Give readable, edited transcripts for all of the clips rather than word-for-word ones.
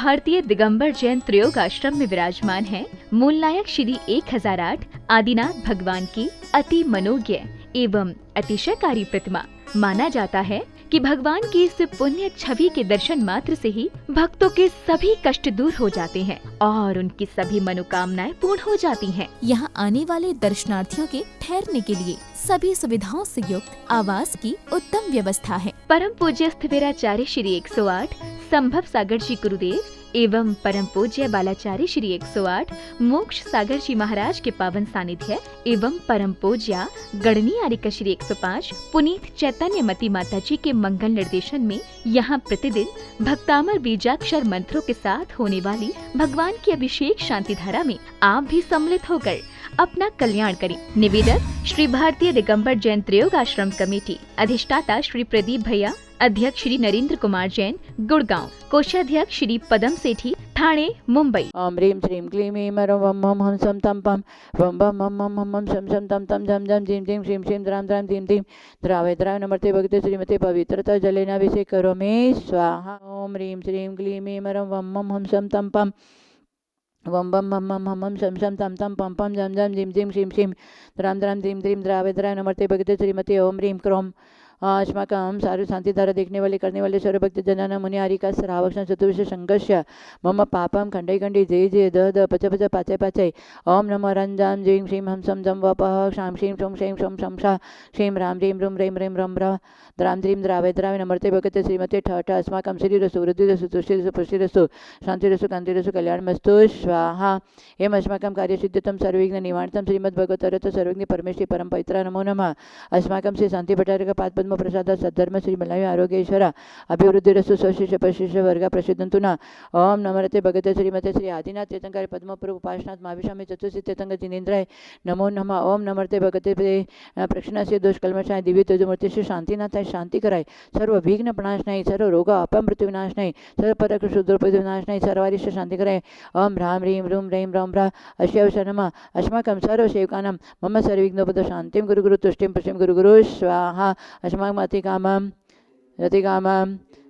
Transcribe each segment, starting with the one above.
भारतीय दिगंबर जैन त्रयोग आश्रम में विराजमान है मूलनायक श्री 1008 आदिनाथ भगवान की अति मनोज्ञ एवं अतिशयकारी प्रतिमा। माना जाता है कि भगवान की इस पुण्य छवि के दर्शन मात्र से ही भक्तों के सभी कष्ट दूर हो जाते हैं और उनकी सभी मनोकामनाएं पूर्ण हो जाती हैं। यहाँ आने वाले दर्शनार्थियों के ठहरने के लिए सभी सुविधाओं से युक्त आवास की उत्तम व्यवस्था है। परम पूज्य स्थविराचार्य श्री 108 संभव सागर जी गुरुदेव एवं परम पूज्य बालाचार्य श्री 108 मोक्ष सागर जी महाराज के पावन सानिध्य एवं परम पूज्य गणनी आरिका श्री 105 पुनीत चैतन्य मती माता जी के मंगल निर्देशन में यहाँ प्रतिदिन भक्तामर बीजाक्षर मंत्रों के साथ होने वाली भगवान की अभिषेक शांति धारा में आप भी सम्मिलित होकर अपना कल्याण करें। निवेदक श्री भारतीय दिगंबर जैन त्रयोग आश्रम कमेटी, अधिष्ठाता श्री प्रदीप भैया, अध्यक्ष श्री नरेंद्र कुमार जैन गुड़गांव, कोषाध्यक्ष श्री पदम सेठी ठाणे मुंबई। ओम ह्रीं श्रीं क्लीं ऐं मरं वम हम हम सम तम पम वम बम मम मम हम हम शम शम तम तम झम झम झीं झीं श्रीं श्रीं द्रां द्रां धीं धीं द्रावय द्रावय नमस्ते भगवते श्रीमते पवित्रता जलेनाभिषेक करोमि स्वाहा। ओम ह्रीं श्रीं क्लीं ऐं मरं वम हम सम तम पम वम बम मम मम हम हम शम शम तम तम पम पम झम झम झीं झीं श्रीं श्रीं द्रां द्रां धीं धीं द्रावय द्रावय नमस्ते भगवते श्रीमते ओम ह्रीं क्रोम अस्माकं सारु शांति धारा देखने वाले करने वाले सर्व भक्त जनाना मुनि आरिका श्रावक्षण चतुर्विश संघर्ष मम पापम खंडै खंडै जय जय द द पच पच पाचय पाचय। ओम नमो रंजाम जीं श्रीं हम सम जम वपः शाम श्रीं सोम श्रीं सोम शमशा श्रीं राम ह्रीं रूम ह्रीं ह्रीं रम र द्रां ध्रीं द्रावय द्रावय नमस्ते भगवते श्रीमते ठ ठ अस्माकं शरीरस्तु वृद्धिरस्तु तुष्टिरस्तु पुष्टिरस्तु शांतिरस्तु कांतिरस्तु कल्याणमस्तु स्वाहा। एवं अस्माकं कार्यसिद्धितं सर्वविघ्न निवारणं श्रीमद्भगवतरथ सर्वज्ञ परमेश्वरी परम पवित्रा नमो नमः। अस्माकं श्री शांति भट्टारक पाद पद्म प्रसाद सद्धर्म श्री मलायु आरोग्येश्वर अभिवृद्धिरस्तु स्वशिष्य पशिष्य वर्ग प्रसिद्धंतु न। ओम नमस्ते भगवते श्रीमते श्री आदिनाथ तीर्थंकर पद्मपुर उपासनाथ महाविशामे चतुर्थी तीर्थंकर जिनेन्द्राय नमो नमः। ओम नमस्ते भगवते प्रक्षिणा से दोष कलमशाय दिव्य तेजमूर्ति श्री शांतिनाथाय शांति कराय सर्व विघ्न प्रणाशनाय सर्व रोग अपमृत्यु विनाशनाय सर्व परक शुद्रोपद विनाशनाय सर्वारिष्ट शांति कराय। ओम राम ह्रीं रूम ह्रीं रम र अश्यवश नमः। अस्माकं सर्व सेवकानां मम सर्वविघ्नोपद शांतिं गुरु गुरु तुष्टिं पुष्टिं गुरु गुरु स्वाहा। अस्माकं अतिकामं रतिकामं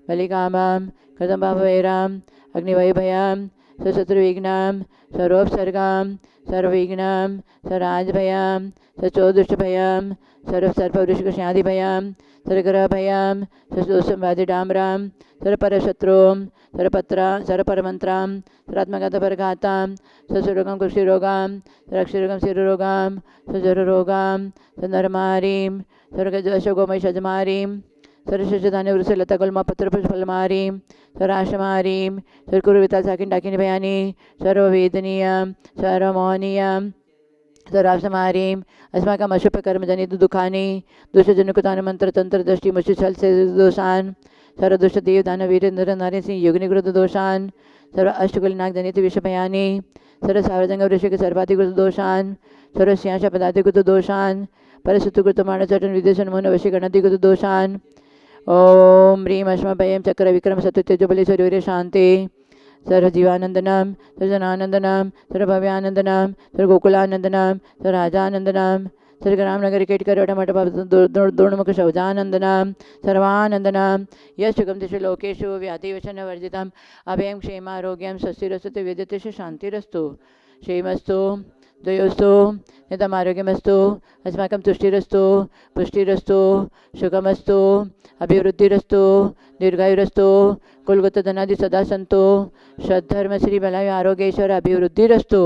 बलिकामं कदम्बाभवैराम अग्निवैभयं सशत्रुविघ्नं सर्वोपसर्गं सर्वविघ्नं सराजभयं सचोदुष्टभयं सर्वसर्पवृषिकस्यादिभयं सर्वग्रहभयं सदोषबाधिडाम्रं सर्वपरशत्रुं सर्वपरमन्त्रं सर्वात्मघातपरघातं ससुरोगं कुष्ठिरोगं सर्वक्षरोगं शिरोरोगं सजरोगं सनरमारीं सर्वगजवशगोमयशजमारीं सर्वशतानिवृषलतागुल्मपत्रफलमारीं सर्वाश्रमारीं सर्वकुरुवितासाकिं डाकिनी भयानी सर्ववेदनीयं सर्वमोहनीयं सर्वाश्रमारीं अस्माकम् अशुभकर्मजनित दुःखानि दुष्टजनकुतानि मंत्रतंत्र दृष्टि मुष्टिछल से दोषान् सर्वदुष्टदेव दानवीरेन्द्र नारसिंह योगिनिकृत दोषान् सर्व अष्टकुलनागजनित विषभयानि सर्व सार्वजंग वृषिक सर्वाधिकृत दोषान् सर्व श्याश पदाधिकृत दोषान् परसुतकृत मानचटन विदेशन मोहन वशीकरणाधिकृत दोषान्। ओम ह्रीं अश्मभयं चक्र विक्रम सत्य शरीर शांति सर्व जीवानंदनम सर्वजनानंदनम सर्वभव्यानंदनम सर्वगोकुलानंदनम सर्वराजानंदनम सर्वग्रामनगरी केटकर दोर्णमुख शौचानंदनम सर्वानंदनम यशुगम दिशु लोकेशु व्याधिवशन वर्जितम अभयं क्षेमारोग्यं स्वस्तिरस्तु वेदतेषु शांतिरस्तु क्षेमस्तु दयोस्तु नितम आरोग्यमस्तु अस्माकं तुष्टिरस्तु पुष्टिरस्तु सुखमस्तु अभिवृद्धिरस्तु दीर्घायुरस्तु कुलगत धनादि सदा सन्तु सद्धर्म श्री बलायु आरोग्येश्वर अभिवृद्धिरस्तु।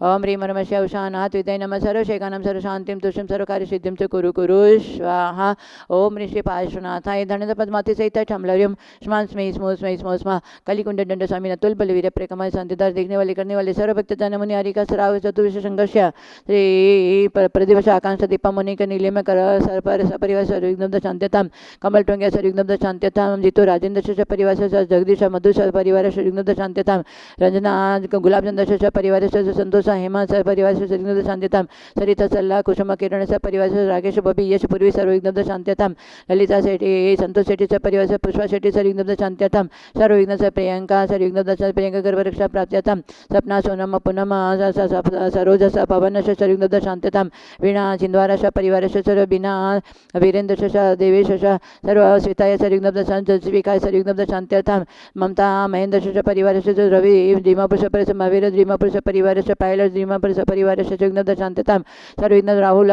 ओम ह्रीं परमस्य उषानाथ विदय नमः सर्वशेखानां सर्वशान्तिं तुष्टिं सर्वकार्यसिद्धिं च कुरु कुरु स्वाहा। ओम ह्रीं श्री पार्श्वनाथाय धनद पद्माति सहित ठमलर्यम स्मान स्मै स्मो स्मै स्मो स्मा कलिकुंड दंड स्वामी नतुल बलवीर प्रेकमय शांतिदार देखने वाले करने वाले सर्व भक्त जन मुनि आरिका श्राव चतुर्विश संघर्ष श्री प्रतिवश आकांक्षा दीपा मुनि के नीलिम कर सर्पर सपरिवार सर्वविघ्नोद शांत्यतां कमल टोंग्या सर्वविघ्नोद शांत्यतां जितो राजेंद्र श परिवार जगदीश मधु स परिवार सर्वविघ्नोद शांत्यतां रंजना गुलाबचंद्र श परिवार संतोष सा हेमा स परिवार से सरिग्नब्ध शांत्यताम सरिता सल्ला कुसुम किरण स परिवार से राकेश बबी यश पूर्वी सर्वविघ्नब्ध शांत्यताम ललिता शेट्टी संतोष शेट्टी स परिवार से पुष्पा शेट्टी सर्वविघ्नब्ध शांत्यताम सर्वविघ्न स प्रियंका सर्वविघ्नब्ध स प्रियंका गर्भरक्षा प्राप्त्यताम सपना सोनम पूनम सरोज स पवन स सर्वविघ्नब्ध शांत्यताम वीणा छिंदवारा स परिवार से सर्व बीना वीरेंद्र स देवेश स सर्व स्विताय सर्वविघ्नब्ध शांत्यविकाय सर्वविघ्नब्ध शांत्यताम ममता महेंद्र स परिवार से रवि दीमापुर स परिवार महावीर दीमापुर स परिवार से पायलट दीमापुर स परिवार से सर्वविघ्नब्ध शांत्यताम सर्वविघ्न राहुल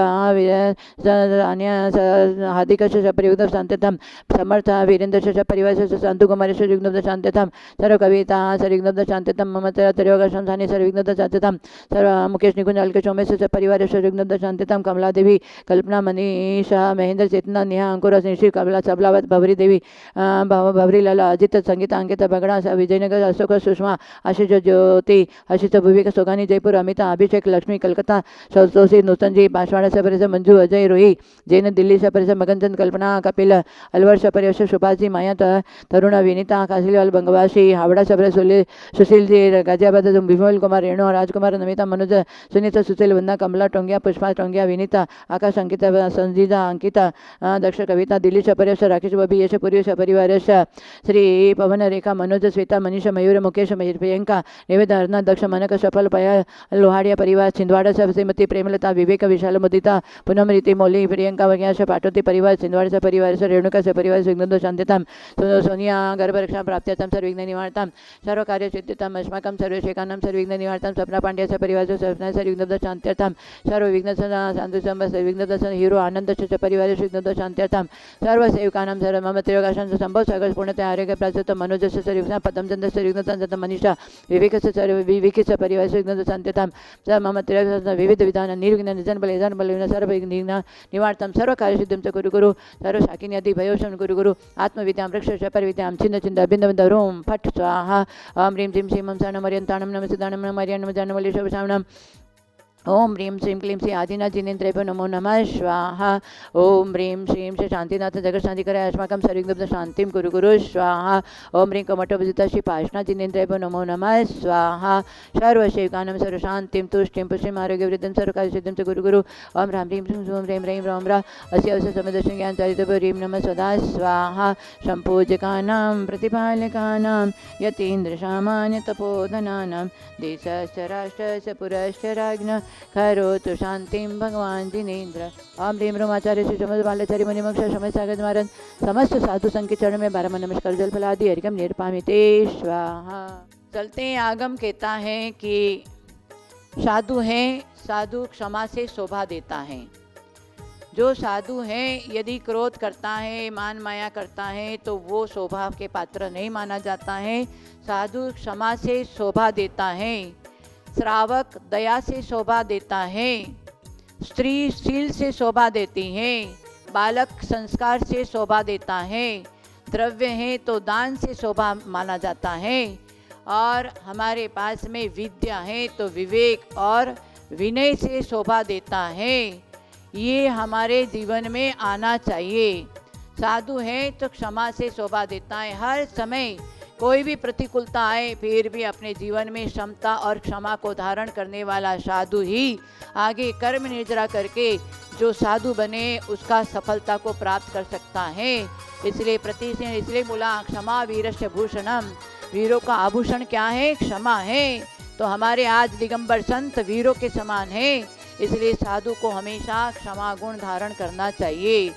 हार्दिक स परिविघ्न शांत्यताम समर्थ वीरेंद्र स परिवार से संतु कुमार से सर्वविघ्नब्ध शांत्यताम सर्व कविता सर्वविघ्नब्ध शांत्यताम ममता त्रियोगाश्रम धानी सर्वविघ्नब्ध शांत्यताम सर्व मुकेश निकुंज अलकेश उमेश स परिवार से सर्वविघ्नब्ध शांत्यताम कमला देवी कल्पना मनीषा महेंद्र चेतना नेहा अंकुर निश्चित कमला सबलावत भवरी देवी भवरी लाला अजित संगीता अंकिता बगड़ा विजयनगर अशोक सुषमा आशीष ज्योति आशीष भूविका सोगानी जयपुर अमिता अभिषेक लक्ष्मी कलकत्ता संतोषी नूतन जी बांसवाड़ा से परिसर मंजू अजय रोही जैन दिल्ली से परिसर मगनचंद कल्पना कपिल अलवर से परिसर सुभाष जी माया तरुण विनीता काशीलाल बंगवासी हावड़ा से परिसर सुशील जी गाजियाबाद विमल कुमार रेणु राजकुमार नमिता मनोज सुनीता सुशील वंदना कमला टोंगिया पुष्पा टोंगिया विनीता आकाश अंकिता संजीता अंकिता दक्ष कविता दिल्ली से परिसर राकेश बबी यश पूर्वी से परिवार श्री पवन रेखा मनोज श्वेता मनीषा मयूर मुकेश प्रियंका निवेदा अर्णा दक्ष मनक सफल पया लोहाड़िया परिवार छिंदवाड़ा से श्रीमती प्रेमलता विवेक विशाल मुदिता पूनम रीति मौली प्रियंका वगैरह से पाटोती परिवार छिंदवाड़ा से परिवार से रेणुका से परिवार से विघ्नों शांतिताम सोनिया गर्भरक्षा प्राप्त्यताम सर्वविघ्न निवारताम सर्व कार्य सिद्धिताम अस्माकं सर्वेशेकानां सर्वविघ्न निवारताम सपना पांड्या से परिवार से सपना सर्वविघ्न शांत्यताम सर्वविघ्न शांति सर्वविघ्न हीरो आनंद से परिवार से विघ्न शांत्यताम सर्व सेवकानां सर्व मम त्रियोगाशन संभव सागर पूर्णता आरोग्य प्राप्त मनोज से सर्वविघ्न पदमचंद्र सर्वविघ्न मनीषा विवेक से सर्व विवेक से परिवार से विघ्न शांत्यताम मम त्रियोगासन विविध विधान निर्विघ्न निजन बल यजन बल सर्व विघ्न निवार्तम सर्व कार्य सिद्धिं च कुरु गुरु सर्व शाकिनी आदि भयोषम गुरु गुरु आत्मविद्यां वृक्ष पर विद्यां छिन्न छिन्न बिंद बिंद रोम फट स्वाहा ओम ह्रीं श्रीं श्रीं मम साणम मर्यन्ताणम नम सिद्धाणम नम मर्याणम जानवलेशव शामणम ओम ह्रीं श्रीं क्लीं श्री आदिनाथ जिनेन्द्रेभ्यो नमो नमः स्वाहा ओम ह्रीं श्रीं श्री शांतिनाथ जगत शांति करे अस्माकं सर्वविघ्न शांतिं कुरु गुरु स्वाहा ओम ह्रीं कमठोपजिता श्री पाशना जिनेन्द्रेभ्यो नमो नमः स्वाहा सर्वशेवकानां सर्व शांतिं तुष्टिं पुष्टिं आरोग्य वृद्धिं सर्व कार्य सिद्धिं च गुरु गुरु ओम ह्रां ह्रीं श्रीं ओम ह्रीं ह्रीं ह्रौं ह्रा अस्य अवश्य समदर्शन ज्ञान चारितभ्यो ह्रीं नमः सदा स्वाहा सम्पूज्यकानां प्रतिपालकानां यतीन्द्र सामान्य तपोधनानां देशस्य राष्ट्रस्य पुरस्य राज्ञ करोतु शांतिं भगवान जिनेन्द्र ओम ह्रीं ह्रौं आचार्य श्री समस्त बालाचार्य मुनि मोक्ष समय सागर महाराज समस्त साधु संघ के चरण में 12 नमस्कार जल फलादि हरिकम निर्पामिते स्वाहा। चलते हैं आगम कहता है कि साधु हैं, साधु क्षमा से शोभा देता है। जो साधु हैं यदि क्रोध करता है, मान माया करता है तो वो शोभा के पात्र नहीं माना जाता है। साधु क्षमा से शोभा देता है, श्रावक दया से शोभा देता है, स्त्री शील से शोभा देती है, बालक संस्कार से शोभा देता है, द्रव्य है तो दान से शोभा माना जाता है, और हमारे पास में विद्या है तो विवेक और विनय से शोभा देता है। ये हमारे जीवन में आना चाहिए। साधु है तो क्षमा से शोभा देता है। हर समय कोई भी प्रतिकूलता आए फिर भी अपने जीवन में क्षमता और क्षमा को धारण करने वाला साधु ही आगे कर्म निर्जरा करके जो साधु बने उसका सफलता को प्राप्त कर सकता है। इसलिए बोला क्षमा वीरस्य भूषणम, वीरों का आभूषण क्या है? क्षमा है। तो हमारे आज दिगंबर संत वीरों के समान है, इसलिए साधु को हमेशा क्षमा गुण धारण करना चाहिए।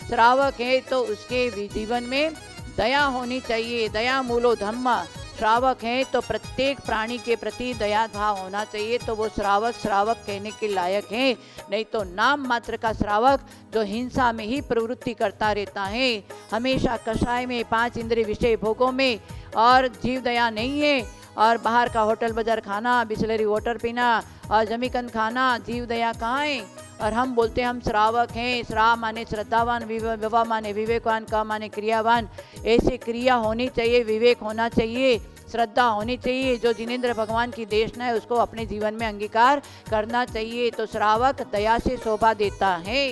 श्रावक है तो उसके जीवन में दया होनी चाहिए, दया मूलो धम्म। श्रावक है तो प्रत्येक प्राणी के प्रति दया भाव होना चाहिए, तो वो श्रावक कहने के लायक है। नहीं तो नाम मात्र का श्रावक जो हिंसा में ही प्रवृत्ति करता रहता है, हमेशा कषाय में 5 इंद्रिय विषय भोगों में, और जीव दया नहीं है, और बाहर का होटल बाजार खाना, बिस्लरी वाटर पीना और जमीकंद खाना, जीव दया कहाँ है? और हम बोलते हैं हम श्रावक हैं। श्रा माने श्रद्धावान, विवाह माने विवेकवान, का माने क्रियावान। ऐसे क्रिया होनी चाहिए, विवेक होना चाहिए, श्रद्धा होनी चाहिए। जो जिनेंद्र भगवान की देशना है उसको अपने जीवन में अंगीकार करना चाहिए। तो श्रावक दया से शोभा देता है।